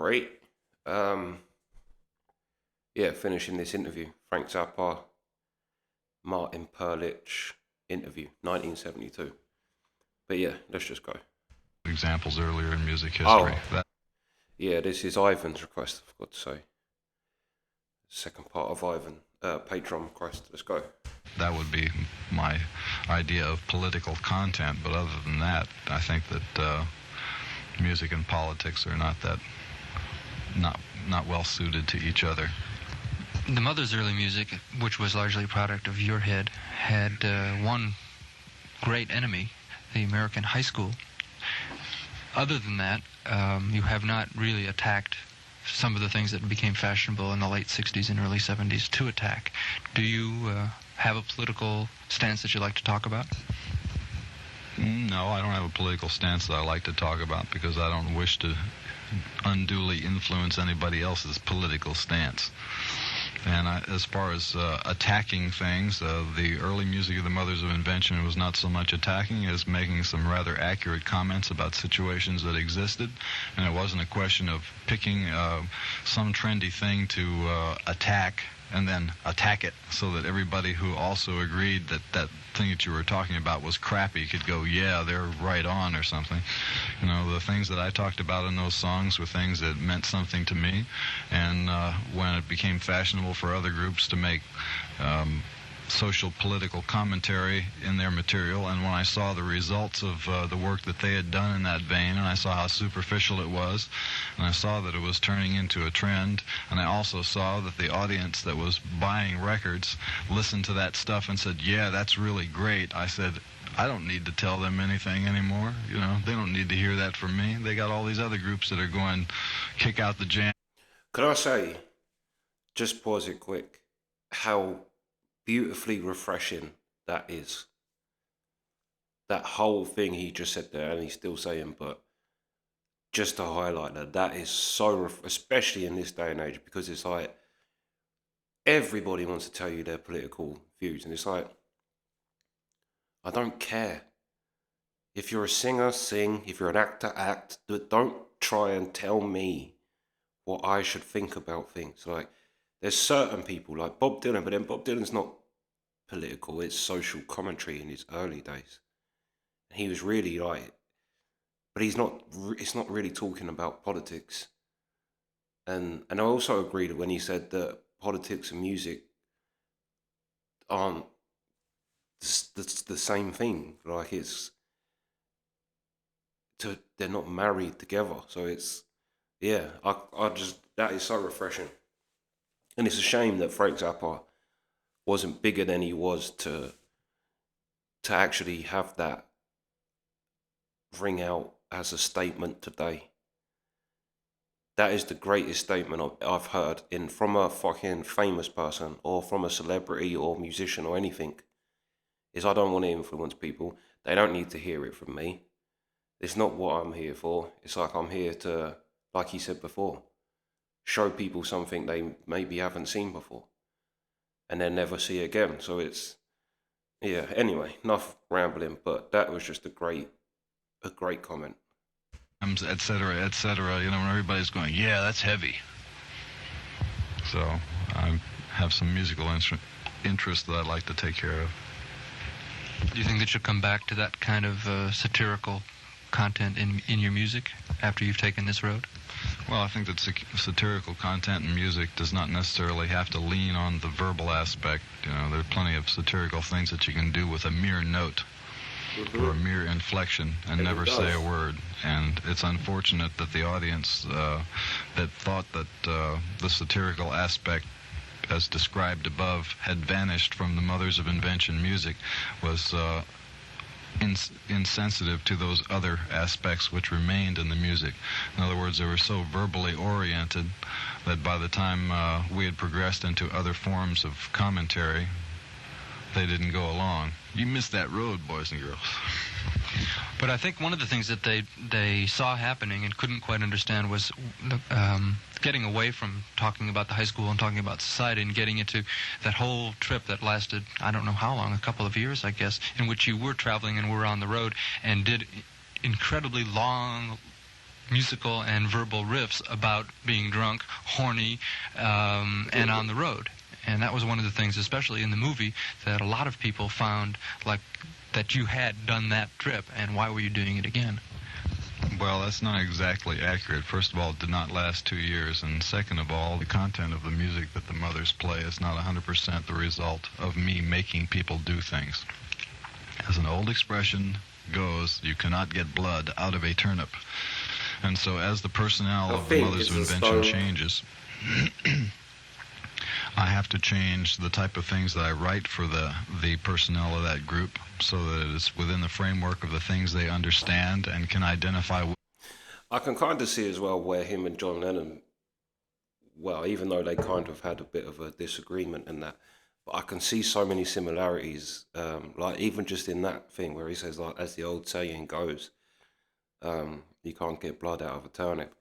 right. Um, yeah, finishing this interview. Frank Zappa, Martin Perlich interview, 1972. But yeah, let's just go. Examples earlier in music history. Oh, yeah, this is Ivan's request, I've got to say. Second part of Ivan, Patreon request. Let's go. That would be my idea of political content. But other than that, I think that music and politics are not well suited to each other. The Mother's early music, which was largely a product of your head, had one great enemy, the American high school. Other than that, you have not really attacked some of the things that became fashionable in the late 60s and early 70s to attack. Do you have a political stance that you'd like to talk about? No, I don't have a political stance that I like to talk about because I don't wish to unduly influence anybody else's political stance. And as far as attacking things, the early music of the Mothers of Invention was not so much attacking as making some rather accurate comments about situations that existed. And it wasn't a question of picking some trendy thing to attack and then attack it so that everybody who also agreed that that thing that you were talking about was crappy could go, yeah, they're right on or something. You know, the things that I talked about in those songs were things that meant something to me. And when it became fashionable for other groups to make social political commentary in their material, and when I saw the results of the work that they had done in that vein, and I saw how superficial it was, and I saw that it was turning into a trend, and I also saw that the audience that was buying records listened to that stuff and said, yeah, that's really great. I said, I don't need to tell them anything anymore. You know, they don't need to hear that from me. They got all these other groups that are going, kick out the jam. Could I say, just pause it quick, how beautifully refreshing that is? That whole thing he just said there, and he's still saying, but just to highlight that is so, especially in this day and age, because it's like everybody wants to tell you their political views, and it's like, I don't care. If you're a singer, sing. If you're an actor, act. But don't try and tell me what I should think about things. Like, there's certain people like Bob Dylan, but then Bob Dylan's not political. It's social commentary in his early days. He was really like, but he's not. It's not really talking about politics. And I also agree that when he said that politics and music aren't the same thing. Like they're not married together. So it's yeah. I just that is so refreshing, and it's a shame that Frank Zappa wasn't bigger than he was to actually have that ring out as a statement today. That is the greatest statement I've heard in from a fucking famous person or from a celebrity or musician or anything. Is I don't want to influence people. They don't need to hear it from me. It's not what I'm here for. It's like I'm here to, like he said before, show people something they maybe haven't seen before and then never see again. So it's, yeah, anyway, enough rambling, but that was just a great comment. Et cetera, et cetera, you know, when everybody's going, yeah, that's heavy. So I have some musical interest that I'd like to take care of. Do you think that you'll come back to that kind of satirical content in your music after you've taken this road? Well, I think that satirical content in music does not necessarily have to lean on the verbal aspect. You know, there are plenty of satirical things that you can do with a mere note. Or a mere inflection and never say a word. And it's unfortunate that the audience that thought that the satirical aspect as described above had vanished from the Mothers of Invention music was insensitive to those other aspects which remained in the music. In other words, they were so verbally oriented that by the time we had progressed into other forms of commentary, they didn't go along. You missed that road, boys and girls. But I think one of the things that they saw happening and couldn't quite understand was getting away from talking about the high school and talking about society and getting into that whole trip that lasted, I don't know how long, a couple of years, I guess, in which you were traveling and were on the road and did incredibly long musical and verbal riffs about being drunk, horny, and on the road. And that was one of the things, especially in the movie, that a lot of people found like that you had done that trip, and why were you doing it again? Well, that's not exactly accurate. First of all, it did not last 2 years, and second of all, the content of the music that the mothers play is not 100% the result of me making people do things. As an old expression goes, you cannot get blood out of a turnip. And so as the personnel of the Mothers of Invention changes, I have to change the type of things that I write for the personnel of that group so that it's within the framework of the things they understand and can identify with. I can kind of see as well where him and John Lennon, well, even though they kind of had a bit of a disagreement in that, but I can see so many similarities, like even just in that thing where he says, like, as the old saying goes, you can't get blood out of a turnip.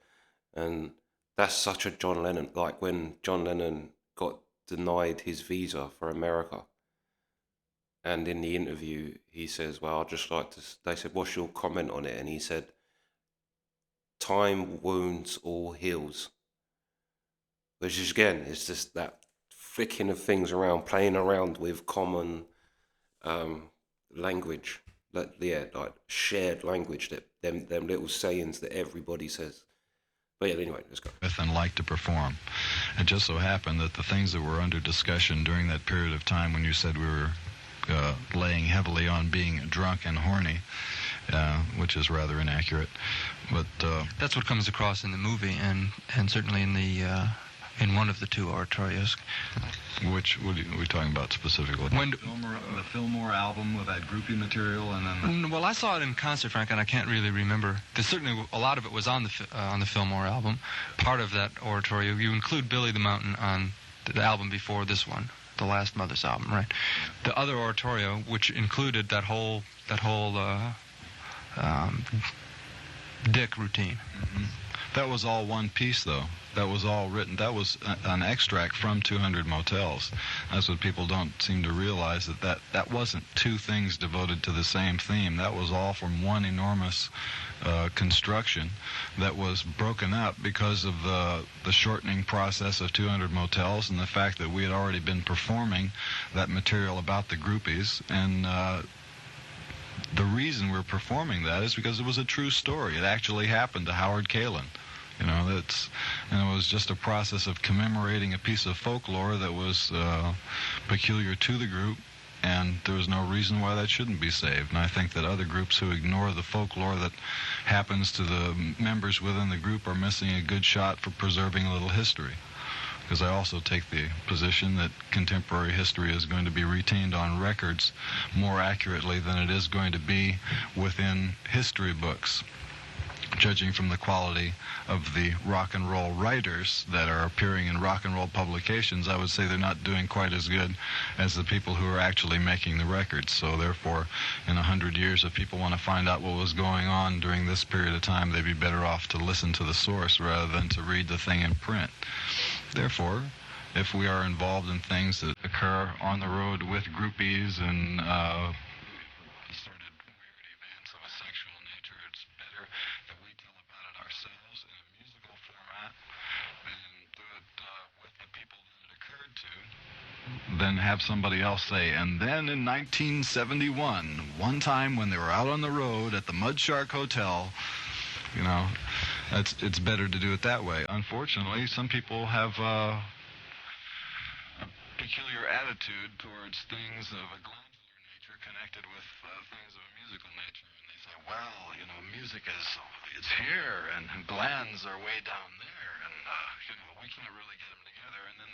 And that's such a John Lennon, like when John Lennon got denied his visa for America. And in the interview, he says, well, I'd just like to, they said, what's your comment on it? And he said, time wounds all heals. Which is, again, it's just that flicking of things around, playing around with common language, like shared language, that them little sayings that everybody says. But yeah, anyway, let's go. And like to perform. It just so happened that the things that were under discussion during that period of time when you said we were laying heavily on being drunk and horny, which is rather inaccurate, but that's what comes across in the movie, and certainly in the in one of the two oratorios. What are we talking about specifically? The Fillmore album with that groupie material, and then. Well, I saw it in concert, Frank, and I can't really remember. There's certainly a lot of it was on the Fillmore album. Part of that oratorio, you include Billy the Mountain on the album before this one, the last Mothers album, right? The other oratorio, which included that whole Dick routine. Mm-hmm. That was all one piece, though. That was all written. That was an extract from 200 Motels. That's what people don't seem to realize, that wasn't two things devoted to the same theme. That was all from one enormous construction that was broken up because of the shortening process of 200 Motels and the fact that we had already been performing that material about the groupies. And the reason we're performing that is because it was a true story. It actually happened to Howard Kalin. You know, and it was just a process of commemorating a piece of folklore that was peculiar to the group, and there was no reason why that shouldn't be saved. And I think that other groups who ignore the folklore that happens to the members within the group are missing a good shot for preserving a little history. Because I also take the position that contemporary history is going to be retained on records more accurately than it is going to be within history books. Judging from the quality of the rock and roll writers that are appearing in rock and roll publications, I would say they're not doing quite as good as the people who are actually making the records. So therefore, in 100 years, if people want to find out what was going on during this period of time, they'd be better off to listen to the source rather than to read the thing in print. Therefore, if we are involved in things that occur on the road with groupies and then have somebody else say, and then in 1971, one time when they were out on the road at the Mud Shark Hotel, you know, it's better to do it that way. Unfortunately, some people have a peculiar attitude towards things of a glandular nature connected with things of a musical nature. And they say, well, you know, music it's here, and glands are way down there, and, you know, we can't really get them together. And then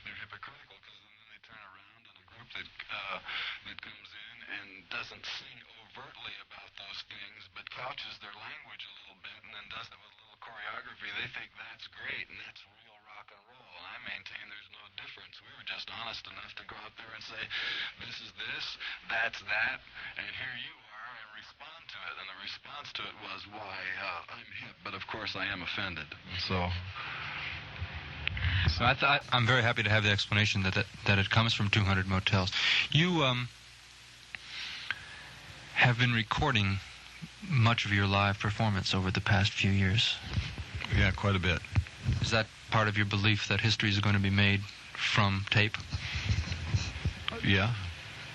they're hypocritical because then they turn around and a group that comes in and doesn't sing overtly about those things, but couches their language a little bit and then does it with a little choreography. They think that's great, and that's real rock and roll. And I maintain there's no difference. We were just honest enough to go out there and say, this is this, that's that, and here you are, and respond to it. And the response to it was, why, I'm hip, but of course I am offended. So I'm very happy to have the explanation that it comes from 200 Motels. You have been recording much of your live performance over the past few years. Yeah, quite a bit. Is that part of your belief that history is going to be made from tape? Yeah,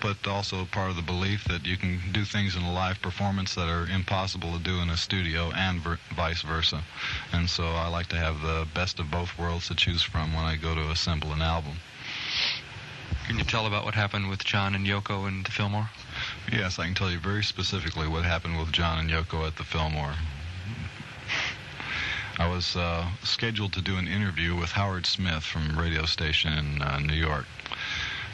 but also part of the belief that you can do things in a live performance that are impossible to do in a studio, and vice versa. And so I like to have the best of both worlds to choose from when I go to assemble an album. Can you tell about what happened with John and Yoko in the Fillmore? Yes, I can tell you very specifically what happened with John and Yoko at the Fillmore. I was scheduled to do an interview with Howard Smith from a radio station in New York.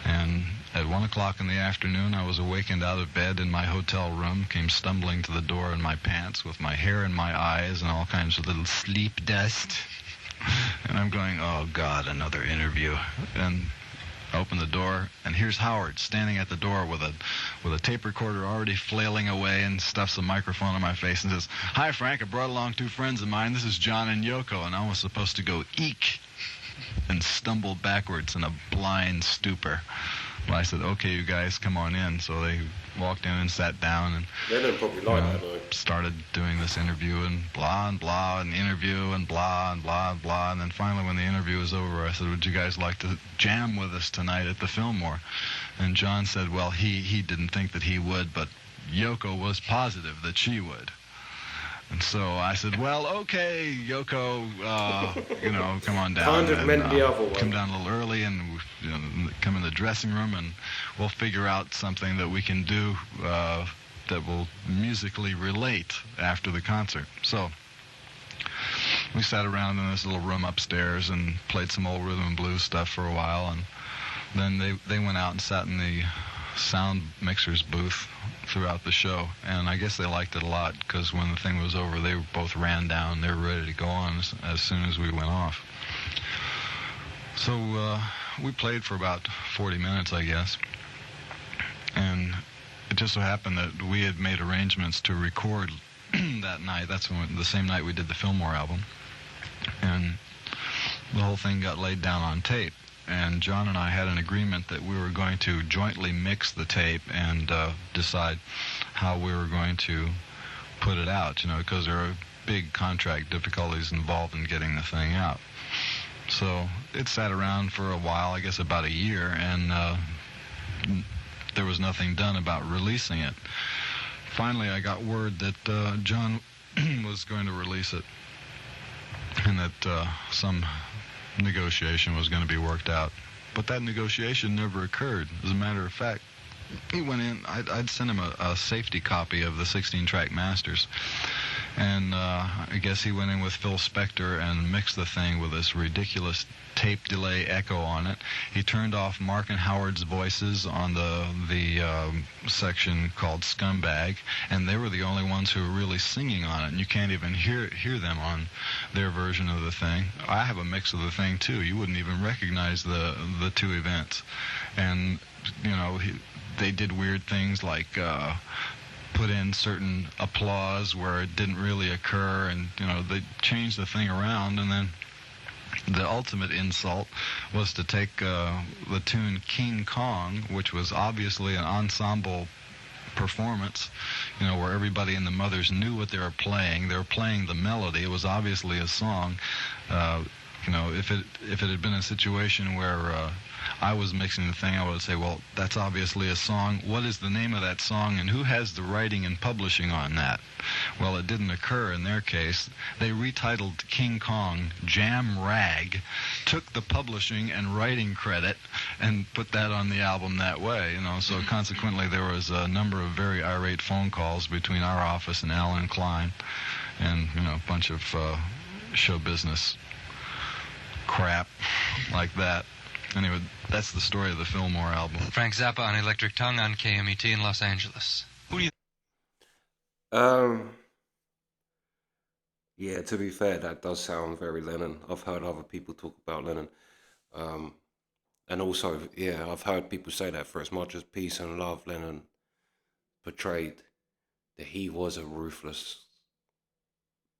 And at 1 o'clock in the afternoon, I was awakened out of bed in my hotel room, came stumbling to the door in my pants with my hair in my eyes and all kinds of little sleep dust. And I'm going, oh, God, another interview. And I open the door, and here's Howard standing at the door with a tape recorder already flailing away, and stuffs a microphone in my face and says, "Hi, Frank, I brought along 2 friends of mine. This is John and Yoko." And I was supposed to go, eek, and stumble backwards in a blind stupor. Well, I said, "Okay, you guys, come on in." So they walked in and sat down, and Lennon probably like that, though. started doing this interview, and blah, and interview, and blah, and blah, and blah. And then finally, when the interview was over, I said, "Would you guys like to jam with us tonight at the Fillmore?" And John said, well, he didn't think that he would, but Yoko was positive that she would. And so I said, well, okay, Yoko, come on down. Kind of and, meant the other way. Come down a little early and come in the dressing room, and we'll figure out something that we can do that will musically relate after the concert. So we sat around in this little room upstairs and played some old rhythm and blues stuff for a while, and then they went out and sat in the sound mixer's booth throughout the show, and I guess they liked it a lot, because when the thing was over, they both ran down. They were ready to go on as soon as we went off. So we played for about 40 minutes, I guess, and it just so happened that we had made arrangements to record that night. That's the same night we did the Fillmore album, and the whole thing got laid down on tape. And John and I had an agreement that we were going to jointly mix the tape and decide how we were going to put it out, because there are big contract difficulties involved in getting the thing out. So it sat around for a while, I guess about a year, and there was nothing done about releasing it. Finally, I got word that John was going to release it, and that some negotiation was going to be worked out. But that negotiation never occurred. As a matter of fact, he went in, I'd sent him a safety copy of the 16-track masters, and I guess he went in with Phil Spector and mixed the thing with this ridiculous tape delay echo on it. He turned off Mark and Howard's voices on the section called Scumbag, and they were the only ones who were really singing on it, and you can't even hear them on their version of the thing. I have a mix of the thing too. You wouldn't even recognize the 2 events. And they did weird things like put in certain applause where it didn't really occur, and they changed the thing around. And then the ultimate insult was to take the tune King Kong, which was obviously an ensemble performance, where everybody in the Mothers knew what they were playing. They were playing the melody. It was obviously a song. If it had been a situation where I was mixing the thing, I would say, well, that's obviously a song. What is the name of that song, and who has the writing and publishing on that? Well, it didn't occur in their case. They retitled King Kong Jam Rag, took the publishing and writing credit, and put that on the album that way. So consequently, there was a number of very irate phone calls between our office and Alan Klein, and a bunch of show business crap like that. Anyway, that's the story of the Fillmore album. Frank Zappa on Electric Tongue on KMET in Los Angeles. Who do you... Yeah, to be fair, that does sound very Lennon. I've heard other people talk about Lennon. And also, yeah, I've heard people say that for as much as Peace and Love, Lennon portrayed that he was a ruthless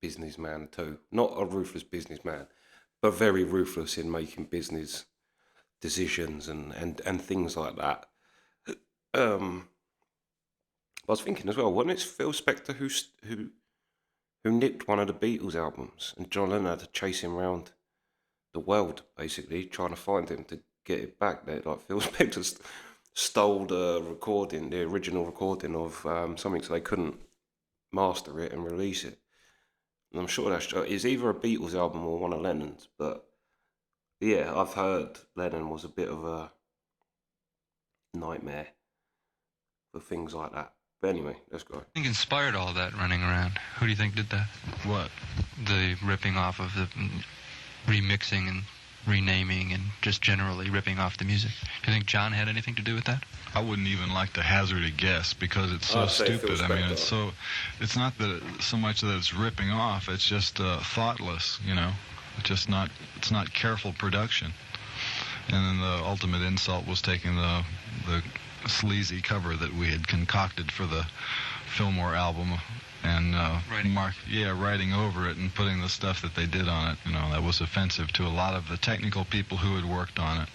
businessman too. Not a ruthless businessman, but very ruthless in making business decisions and things like that. I was thinking as well, wasn't it Phil Spector who nicked one of the Beatles albums, and John Lennon had to chase him around the world, basically, trying to find him to get it back. That like Phil Spector stole the original recording of something, so they couldn't master it and release it. And I'm sure it's either a Beatles album or one of Lennon's, but yeah, I've heard Lennon was a bit of a nightmare for things like that. But anyway, let's go. I think inspired all that running around. Who do you think did that? What? The ripping off of the remixing and renaming and just generally ripping off the music. Do you think John had anything to do with that? I wouldn't even like to hazard a guess because it's so I'd say Phil stupid. I mean, Spector. it's not that so much that it's ripping off. It's just thoughtless, you know. It's not careful production. And then the ultimate insult was taking the sleazy cover that we had concocted for the Fillmore album and writing over it and putting the stuff that they did on it. You know, that was offensive to a lot of the technical people who had worked on it.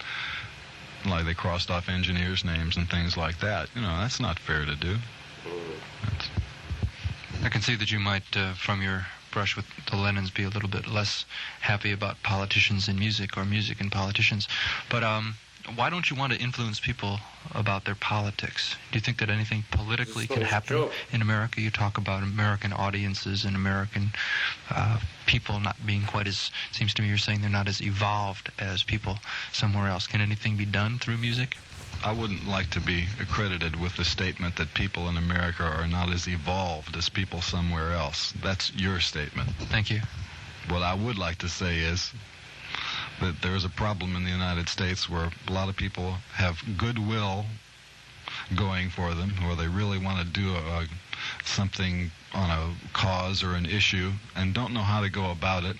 Like they crossed off engineers' names and things like that. You know, that's not fair to do. I can see that you might, from your brush with the Lennons, be a little bit less happy about politicians and music or music and politicians. But why don't you want to influence people about their politics? Do you think that anything politically can happen in America? You talk about American audiences and American people not being quite as, seems to me you're saying they're not as evolved as people somewhere else. Can anything be done through music? I wouldn't like to be accredited with the statement that people in America are not as evolved as people somewhere else. That's your statement. Thank you. What I would like to say is that there is a problem in the United States where a lot of people have goodwill going for them, where they really want to do something on a cause or an issue and don't know how to go about it,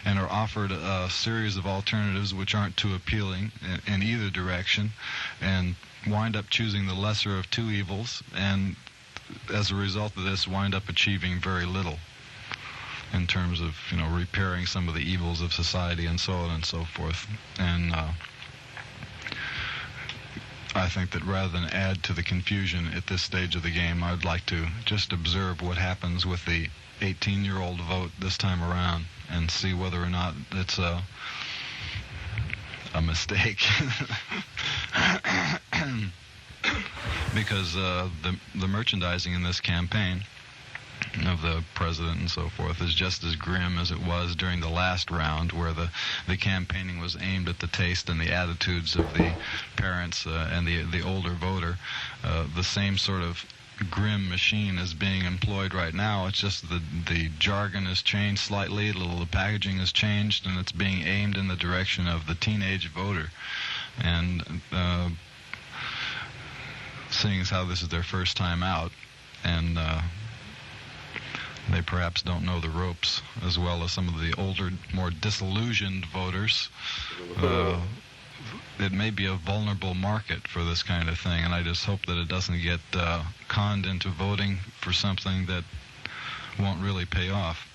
and are offered a series of alternatives which aren't too appealing in either direction, and wind up choosing the lesser of two evils, and as a result of this wind up achieving very little in terms of, you know, repairing some of the evils of society and so on and so forth. And I think that rather than add to the confusion at this stage of the game, I'd like to just observe what happens with the 18-year-old vote this time around and see whether or not it's a mistake. Because the merchandising in this campaign of the president and so forth is just as grim as it was during the last round, where the campaigning was aimed at the taste and the attitudes of the parents and the older voter. The same sort of grim machine is being employed right now. It's just the jargon has changed slightly, the packaging has changed, and it's being aimed in the direction of the teenage voter. And seeing as how this is their first time out, and they perhaps don't know the ropes as well as some of the older, more disillusioned voters, it may be a vulnerable market for this kind of thing, and I just hope that it doesn't get conned into voting for something that won't really pay off.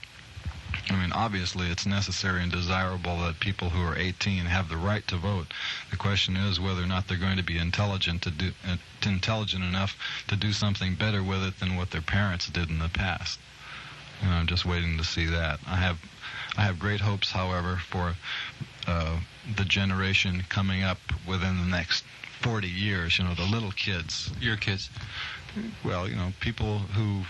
I mean, obviously it's necessary and desirable that people who are 18 have the right to vote. The question is whether or not they're going to be intelligent enough to do something better with it than what their parents did in the past. And I'm just waiting to see that. I have great hopes, however, for the generation coming up within the next 40 years, you know, the little kids. Your kids. Well, you know, people who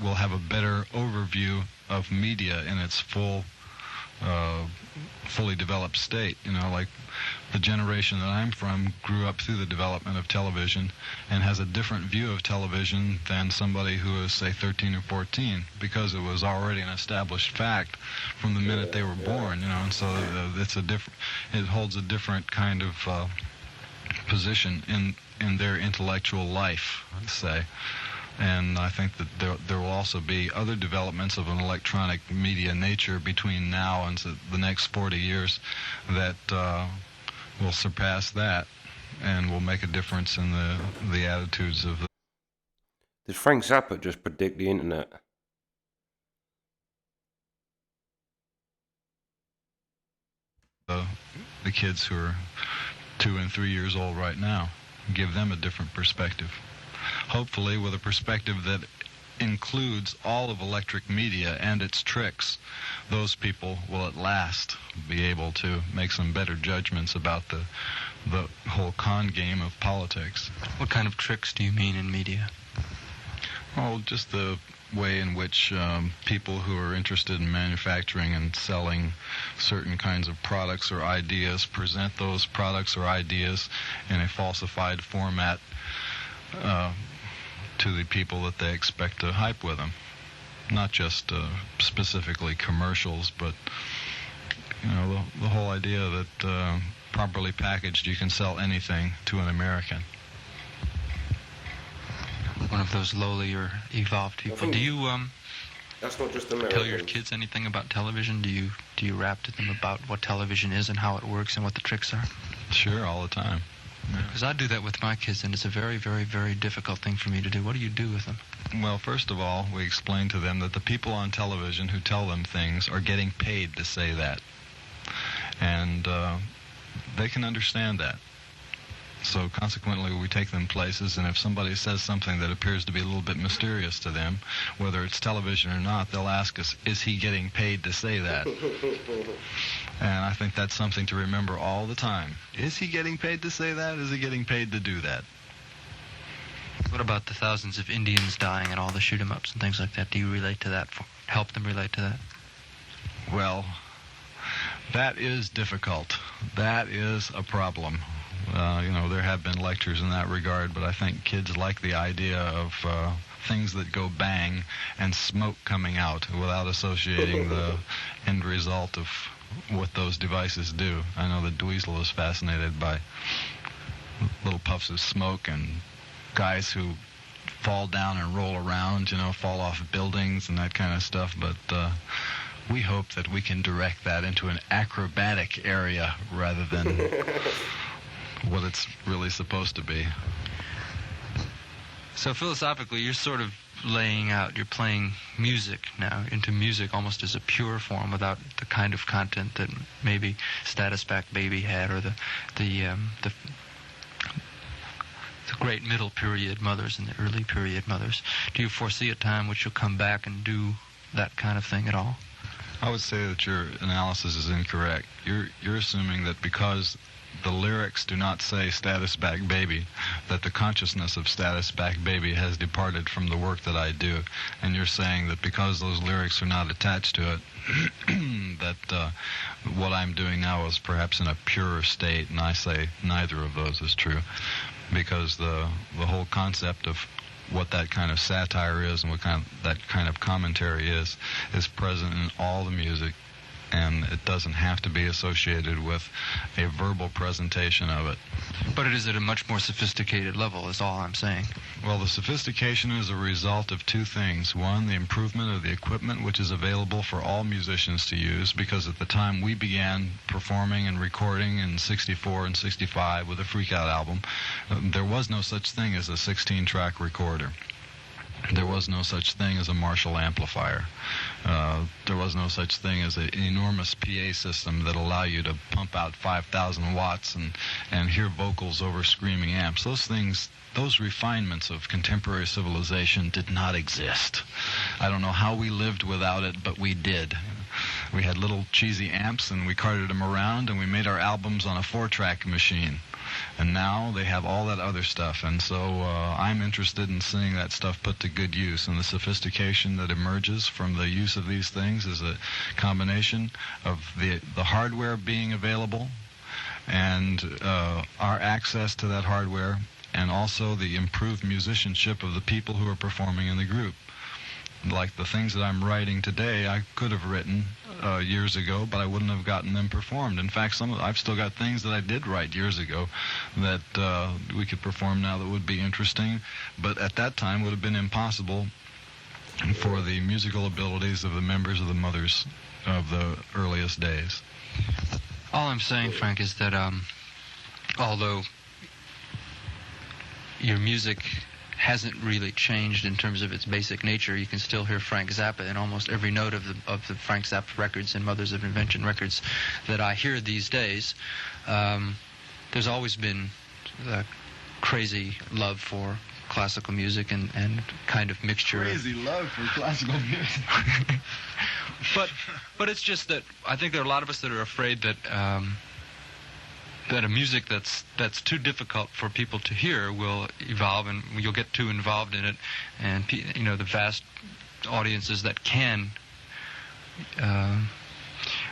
will have a better overview of media in its fully developed state. You know, like the generation that I'm from grew up through the development of television and has a different view of television than somebody who is, say, 13 or 14, because it was already an established fact from the minute they were born, you know, and so it holds a different kind of position in their intellectual life, say. And I think that there will also be other developments of an electronic media nature between now and the next 40 years that will surpass that and will make a difference in the attitudes of the... Did Frank Zappa just predict the internet? The kids who are 2 and 3 years old right now, give them a different perspective. hopefully with a perspective that includes all of electric media and its tricks, those people will at last be able to make some better judgments about the whole con game of politics. What kind of tricks do you mean in media? Oh, just the way in which people who are interested in manufacturing and selling certain kinds of products or ideas present those products or ideas in a falsified format to the people that they expect to hype with them. Not just specifically commercials, but the whole idea that properly packaged you can sell anything to an American. One of those lowly or evolved people. Do you That's not just American. tell your kids anything about television? Do you rap to them about what television is and how it works and what the tricks are? Sure, all the time. Because I do that with my kids, and it's a very, very, very difficult thing for me to do. What do you do with them? Well, first of all, we explain to them that the people on television who tell them things are getting paid to say that. And they can understand that. So consequently, we take them places, and if somebody says something that appears to be a little bit mysterious to them, whether it's television or not, they'll ask us, is he getting paid to say that? And I think that's something to remember all the time. Is he getting paid to say that? Is he getting paid to do that? What about the thousands of Indians dying and all the shoot-em-ups and things like that? Do you relate to that? Help them relate to that? Well, that is difficult. That is a problem. There have been lectures in that regard, but I think kids like the idea of things that go bang and smoke coming out without associating the end result of what those devices do. I know that Dweezil is fascinated by little puffs of smoke and guys who fall down and roll around, fall off buildings and that kind of stuff, but we hope that we can direct that into an acrobatic area rather than what it's really supposed to be. So philosophically, you're sort of you're playing music now into music almost as a pure form without the kind of content that maybe Status Back Baby had, or the great middle period mothers and the early period mothers. Do you foresee a time which you'll come back and do that kind of thing at all? I would say that your analysis is incorrect. You're assuming that because the lyrics do not say Status Back Baby, that the consciousness of Status Back Baby has departed from the work that I do. And you're saying that because those lyrics are not attached to it, that what I'm doing now is perhaps in a purer state, and I say neither of those is true. Because the whole concept of what that kind of satire is and what that kind of commentary is present in all the music, and it doesn't have to be associated with a verbal presentation of it. But it is at a much more sophisticated level, is all I'm saying. Well, the sophistication is a result of two things. One, the improvement of the equipment, which is available for all musicians to use, because at the time we began performing and recording in 64 and 65 with a Freak Out album, there was no such thing as a 16-track recorder. There was no such thing as a Marshall amplifier. There was no such thing as an enormous PA system that allow you to pump out 5,000 watts and hear vocals over screaming amps. Those refinements of contemporary civilization did not exist. I don't know how we lived without it, but we did. We had little cheesy amps, and we carted them around, and we made our albums on a 4-track machine. And now they have all that other stuff, and so I'm interested in seeing that stuff put to good use. And the sophistication that emerges from the use of these things is a combination of the hardware being available and our access to that hardware, and also the improved musicianship of the people who are performing in the group. Like the things that I'm writing today, I could have written years ago, but I wouldn't have gotten them performed. In fact, I've still got things that I did write years ago that we could perform now that would be interesting, but at that time would have been impossible for the musical abilities of the members of the Mothers of the earliest days. All I'm saying, Frank, is that although your music hasn't really changed in terms of its basic nature, you can still hear Frank Zappa in almost every note of the Frank Zappa records and Mothers of Invention records that I hear these days. There's always been a crazy love for classical music and kind of mixture. Crazy love for classical music. But it's just that I think there are a lot of us that are afraid that that a music that's too difficult for people to hear will evolve, and you'll get too involved in it, and the vast audiences that can.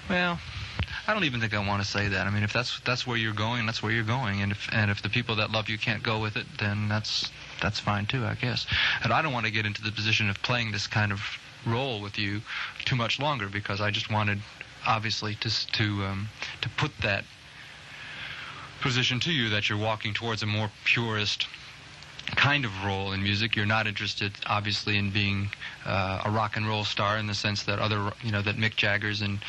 Well, I don't even think I want to say that. I mean, if that's where you're going, that's where you're going, and if the people that love you can't go with it, then that's fine too, I guess. And I don't want to get into the position of playing this kind of role with you too much longer, because I just wanted, obviously, to put that position to you that you're walking towards a more purist kind of role in music. You're not interested, obviously, in being a rock and roll star in the sense that that Mick Jagger's and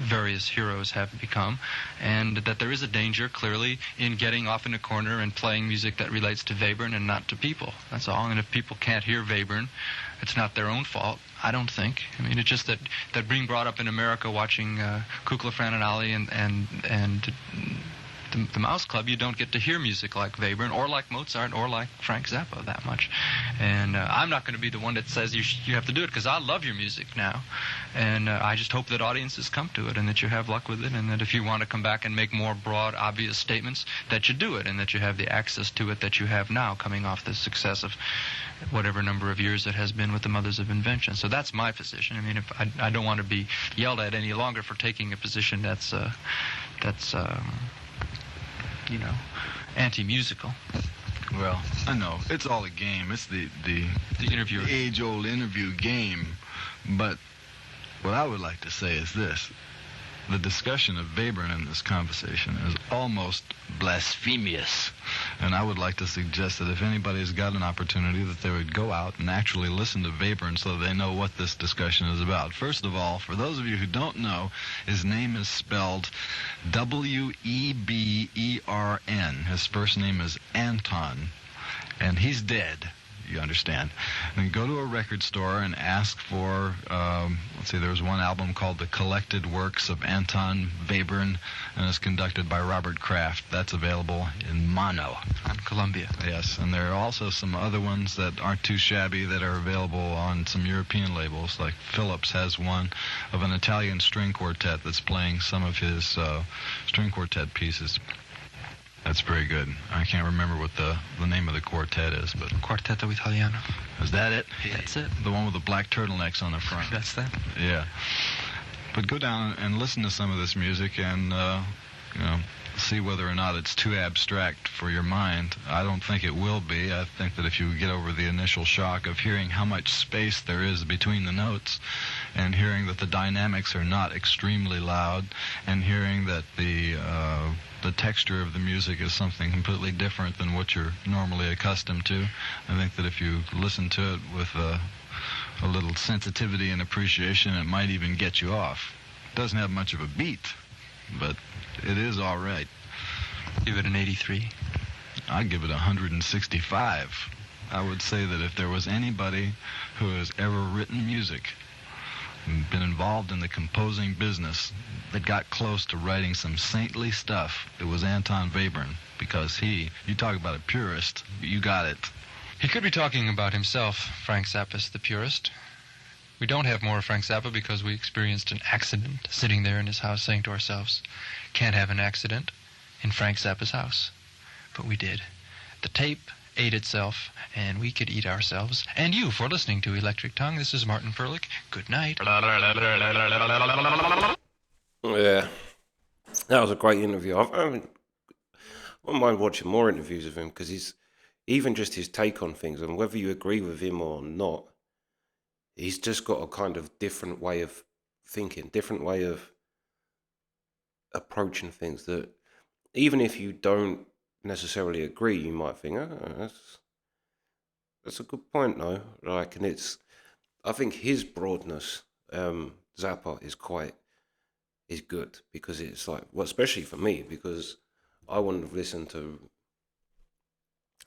various heroes have become, and that there is a danger, clearly, in getting off in a corner and playing music that relates to Webern and not to people. That's all. And if people can't hear Webern, it's not their own fault, I don't think. I mean, it's just that being brought up in America watching Kukla, Fran and Ali and the Mouse Club, you don't get to hear music like Webern or like Mozart or like Frank Zappa that much. And I'm not going to be the one that says you have to do it, because I love your music now. And I just hope that audiences come to it and that you have luck with it, and that if you want to come back and make more broad, obvious statements, that you do it, and that you have the access to it that you have now, coming off the success of whatever number of years it has been with the Mothers of Invention. So that's my position. I mean, if I don't want to be yelled at any longer for taking a position that's anti-musical. Well, I know it's all a game. It's the interview, age-old interview game. But what I would like to say is this: the discussion of Webern in this conversation is almost blasphemous. And I would like to suggest that if anybody's got an opportunity, that they would go out and actually listen to Webern so they know what this discussion is about. First of all, for those of you who don't know, his name is spelled Webern. His first name is Anton, and he's dead. You understand? And go to a record store and ask for, let's see, there was one album called The Collected Works of Anton Webern, and it's conducted by Robert Kraft. That's available in mono. On Columbia. Yes, and there are also some other ones that aren't too shabby that are available on some European labels, like Philips has one of an Italian string quartet that's playing some of his string quartet pieces. That's very good. I can't remember what the name of the quartet is, but... Quartetto Italiano. Is that it? That's it. The one with the black turtlenecks on the front. That's that. Yeah. But go down and listen to some of this music and, see whether or not it's too abstract for your mind. I don't think it will be. I think that if you get over the initial shock of hearing how much space there is between the notes, and hearing that the dynamics are not extremely loud, and hearing that the texture of the music is something completely different than what you're normally accustomed to, I think that if you listen to it with a little sensitivity and appreciation, it might even get you off. It doesn't have much of a beat, but it is all right. Give it an 83. I'd give it 165. I would say that if there was anybody who has ever written music and been involved in the composing business that got close to writing some saintly stuff, it was Anton Webern, because you talk about a purist, you got it. He could be talking about himself, Frank Zappa's the purist. We don't have more of Frank Zappa because we experienced an accident sitting there in his house saying to ourselves, can't have an accident in Frank Zappa's house. But we did. The tape ate itself, and we could eat ourselves. And you for listening to Electric Tongue. This is Martin Perlich. Good night. Yeah, that was a great interview. I wouldn't mind watching more interviews of him, because he's even just his take on things, and whether you agree with him or not, he's just got a kind of different way of thinking, different way of approaching things, that even if you don't necessarily agree, you might think, that's a good point, though. Like, and I think his broadness, Zappa, is good, because it's like, well, especially for me, because I wouldn't have listened to,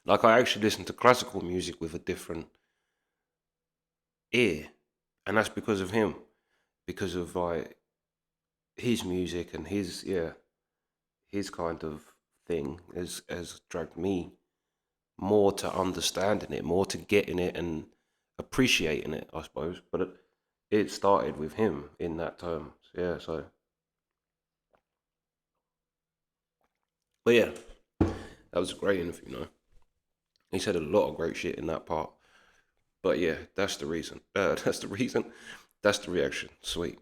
like, I actually listen to classical music with a different ear, and that's because of him, because of like his music and his kind of thing has dragged me more to understanding it, more to getting it and appreciating it, I suppose. But it started with him in that term. Yeah, so. But yeah, that was a great interview, you know. He said a lot of great shit in that part. But yeah, that's the reason. That's the reason. That's the reaction. Sweet.